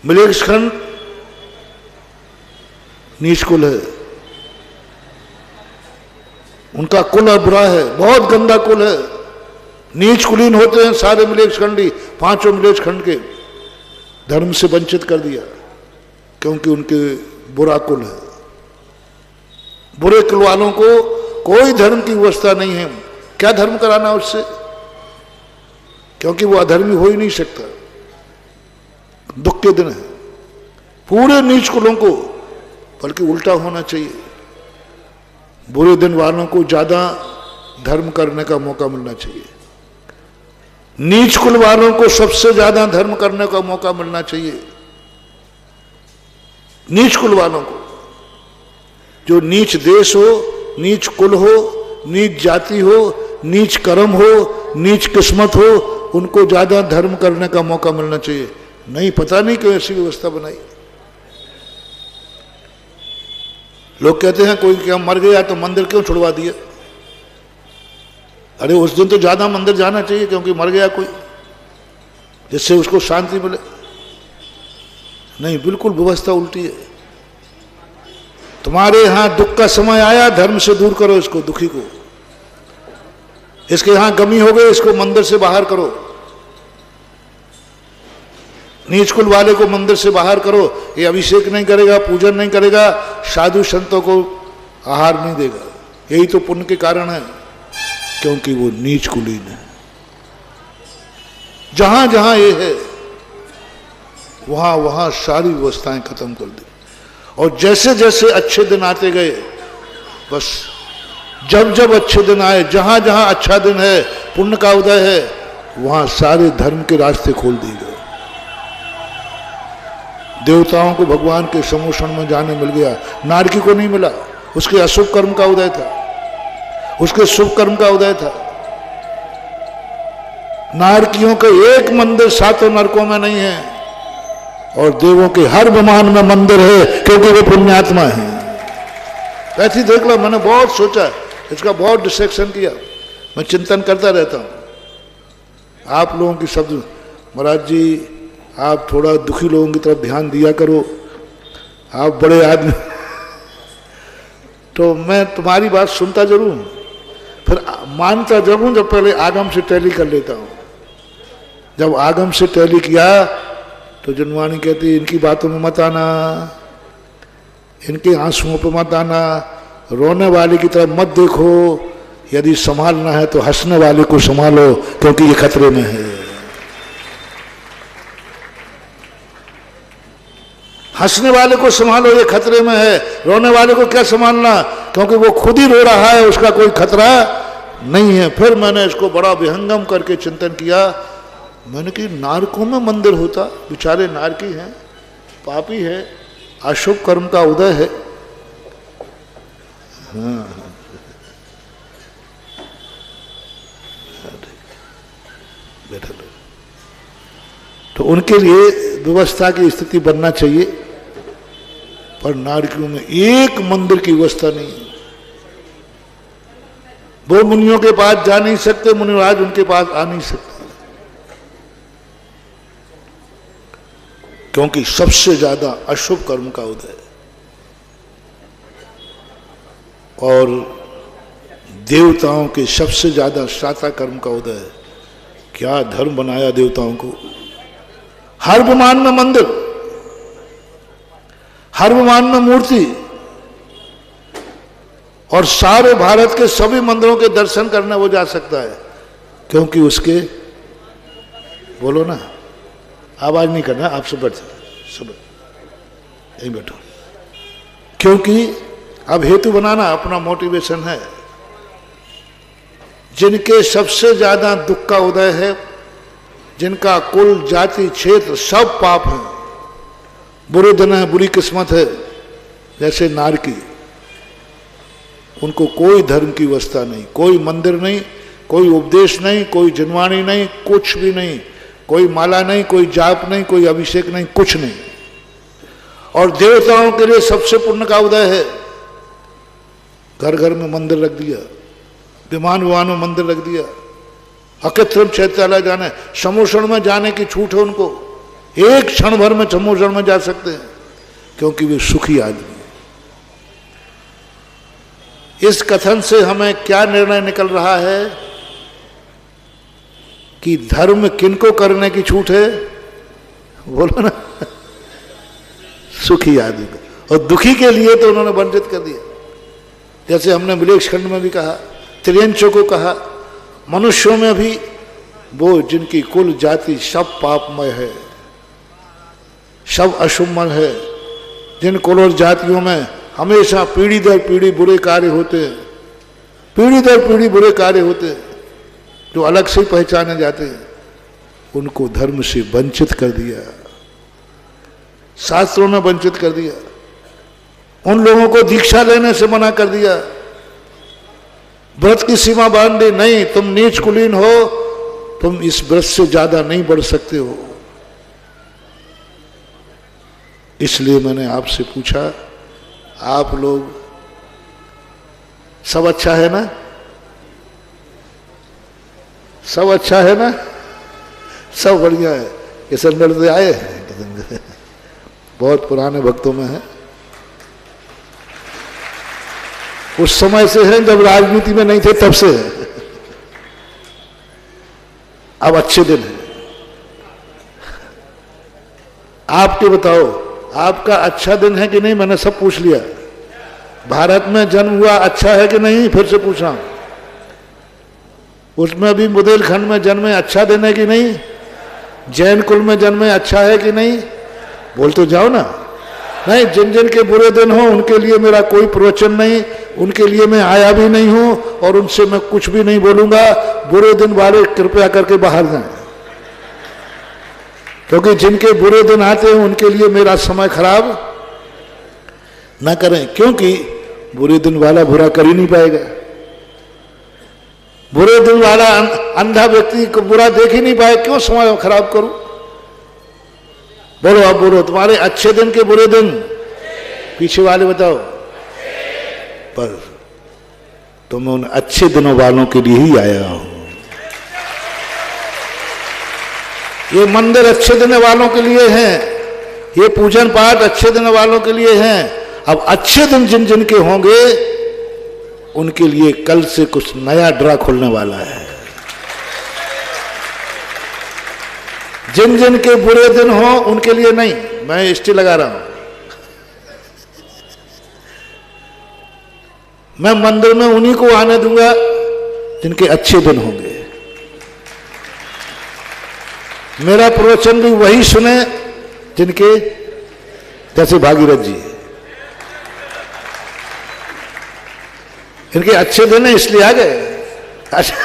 मिलेच्छखंड नीच कुल है, उनका कुल बुरा है, बहुत गंदा कुल है। नीच कुलीन होते हैं सारे मिलेच्छखंडी। पांचों मिलेच्छखंड के धर्म से वंचित कर दिया क्योंकि उनके बुरा कुल है। बुरे कुल वालों को कोई धर्म की व्यवस्था नहीं है। क्या धर्म कराना उससे, क्योंकि वो अधर्मी हो ही नहीं सकता। दुख के दिन है पूरे नीच कुलों को, बल्कि उल्टा होना चाहिए। बुरे दिन वालों को ज्यादा धर्म करने का मौका मिलना चाहिए, नीच कुल वालों को सबसे ज्यादा धर्म करने का मौका मिलना चाहिए। नीच कुल वालों को, जो नीच देश हो, नीच कुल हो, नीच जाति हो, नीच कर्म हो, नीच किस्मत हो, उनको ज्यादा धर्म करने का मौका मिलना चाहिए। नहीं, पता नहीं क्यों ऐसी व्यवस्था बनाई। लोग कहते हैं कोई क्या मर गया तो मंदिर क्यों छुड़वा दिया। अरे उस दिन तो ज्यादा मंदिर जाना चाहिए क्योंकि मर गया कोई, जिससे उसको शांति मिले। नहीं, बिल्कुल व्यवस्था उल्टी है। तुम्हारे यहां दुख का समय आया, धर्म से दूर करो इसको, दुखी को। इसके यहां गमी हो गई, इसको मंदिर से बाहर करो। नीच कुल वाले को मंदिर से बाहर करो। ये अभिषेक नहीं करेगा, पूजन नहीं करेगा, साधु संतों को आहार नहीं देगा। यही तो पुण्य के कारण है, क्योंकि वो नीच कुलीन है। जहां जहां ये है वहां वहां सारी व्यवस्थाएं खत्म कर दी। और जैसे जैसे अच्छे दिन आते गए, बस जब जब अच्छे दिन आए, जहां जहां अच्छा दिन है, पुण्य का उदय है, वहां सारे धर्म के रास्ते खोल दिए गए। देवताओं को भगवान के समोषण में जाने मिल गया, नारकी को नहीं मिला। उसके अशुभ कर्म का उदय था, उसके शुभ कर्म का उदय था। नारकियों के एक मंदिर सातों नरकों में नहीं है, और देवों के हर विमान में मंदिर है, क्योंकि वे पुण्यात्मा हैं। ऐसे ही देख लो, मैंने बहुत सोचा, इसका बहुत डिसेक्शन किया, मैं चिंतन करता रहता हूं। आप लोगों की शब्द, महाराज जी आप थोड़ा दुखी लोगों की तरफ ध्यान दिया करो, आप बड़े आदमी। तो मैं तुम्हारी बात सुनता जरूर हूं, फिर मानता जरूर जब पहले आगम से टैली कर लेता हूं। जब आगम से टैली किया तो जनवाणी कहती इनकी बातों में मत आना, इनके आंसुओं पर मत आना, रोने वाले की तरफ मत देखो, यदि संभालना है तो हंसने वाले को संभालो, क्योंकि ये खतरे में है। हंसने वाले को संभालो, ये खतरे में है। रोने वाले को क्या संभालना, क्योंकि वो खुद ही रो रहा है, उसका कोई खतरा नहीं है। फिर मैंने इसको बड़ा विहंगम करके चिंतन किया। मैंने कि नारकों में मंदिर होता, बेचारे नारकी हैं, पापी है, अशुभ कर्म का उदय है। हाँ, बैठा लो। तो उनके लिए व्यवस्था की स्थिति बनना चाहिए, पर नारकियों में एक मंदिर की व्यवस्था नहीं है। वो मुनियों के पास जा नहीं सकते, मुनिराज उनके पास आ नहीं सकते, क्योंकि सबसे ज्यादा अशुभ कर्म का उदय। और देवताओं के सबसे ज्यादा साता कर्म का उदय है। क्या धर्म बनाया देवताओं को। हर विमान में मंदिर, हर विमान में मूर्ति, और सारे भारत के सभी मंदिरों के दर्शन करने वो जा सकता है, क्योंकि उसके, बोलो ना, आवाज नहीं करना, आप सब बैठ सब यहीं बैठो। क्योंकि अब हेतु बनाना अपना मोटिवेशन है। जिनके सबसे ज्यादा दुख का उदय है, जिनका कुल जाति क्षेत्र सब पाप है, बुरे दिन है, बुरी किस्मत है, जैसे नारकी, उनको कोई धर्म की व्यवस्था नहीं, कोई मंदिर नहीं, कोई उपदेश नहीं, कोई जिनवाणी नहीं, कुछ भी नहीं, कोई माला नहीं, कोई जाप नहीं, कोई अभिषेक नहीं, कुछ नहीं। और देवताओं के लिए सबसे पुण्य का उदय है। घर घर में मंदिर रख दिया, विमान विमान में मंदिर रख दिया। अकृत्रिम चैत्यालय जाने, समोषण में जाने की छूट है उनको, एक क्षण भर में चमोचण में जा सकते हैं, क्योंकि वे सुखी आदमी। इस कथन से हमें क्या निर्णय निकल रहा है कि धर्म किनको करने की छूट है? बोलो ना, सुखी आदमी को। और दुखी के लिए तो उन्होंने वंचित कर दिया। जैसे हमने विलेश खंड में भी कहा, त्रियंचों को कहा, मनुष्यों में भी वो जिनकी कुल जाति सब पापमय है, सब अशुभमय है, जिन कुल और जातियों में हमेशा पीढ़ी दर पीढ़ी बुरे कार्य होते हैं, पीढ़ी दर पीढ़ी बुरे कार्य होते हैं, जो अलग से पहचाने जाते हैं, उनको धर्म से वंचित कर दिया, शास्त्रों ने वंचित कर दिया। उन लोगों को दीक्षा लेने से मना कर दिया, व्रत की सीमा बांध दी, नहीं तुम नीच कुलीन हो, तुम इस व्रत से ज्यादा नहीं बढ़ सकते हो। इसलिए मैंने आपसे पूछा, आप लोग सब अच्छा है ना? सब अच्छा है ना? सब बढ़िया है। किशनगढ़ से आए हैं, बहुत पुराने भक्तों में है, उस समय से हैं जब राजनीति में नहीं थे, तब से है। अब अच्छे दिन है। आपके बताओ, आपका अच्छा दिन है कि नहीं? मैंने सब पूछ लिया। भारत में जन्म हुआ अच्छा है कि नहीं? फिर से पूछ रहा हूं। उसमें भी बुंदेलखंड में जन्मे अच्छा दिन है कि नहीं? जैन कुल में जन्मे अच्छा है कि नहीं? बोल तो जाओ ना। नहीं, जिन जिन के बुरे दिन हो उनके लिए मेरा कोई प्रवचन नहीं, उनके लिए मैं आया भी नहीं हूं और उनसे मैं कुछ भी नहीं बोलूंगा। बुरे दिन वाले कृपया करके बाहर जाएं, क्योंकि जिनके बुरे दिन आते हैं उनके लिए मेरा समय खराब ना करें, क्योंकि बुरे दिन वाला बुरा कर ही नहीं पाएगा। बुरे दिन वाला अंधा व्यक्ति को बुरा देख ही नहीं पाए, क्यों समय खराब करूं? बोलो, आप बोलो, तुम्हारे अच्छे दिन के बुरे दिन? पीछे वाले बताओ। पर तो मैं उन अच्छे दिनों वालों के लिए ही आया हूं। ये मंदिर अच्छे दिन वालों के लिए हैं, ये पूजन पाठ अच्छे दिन वालों के लिए हैं। अब अच्छे दिन जिन जिन के होंगे उनके लिए कल से कुछ नया ड्रा खुलने वाला है। जिन जिन के बुरे दिन हो उनके लिए नहीं, मैं स्टे लगा रहा हूं। मैं मंदिर में उन्हीं को आने दूंगा जिनके अच्छे दिन होंगे। मेरा प्रवचन भी वही सुने जिनके, जैसे भागीरथ जी, इनके अच्छे दिन है इसलिए आ गए। अच्छा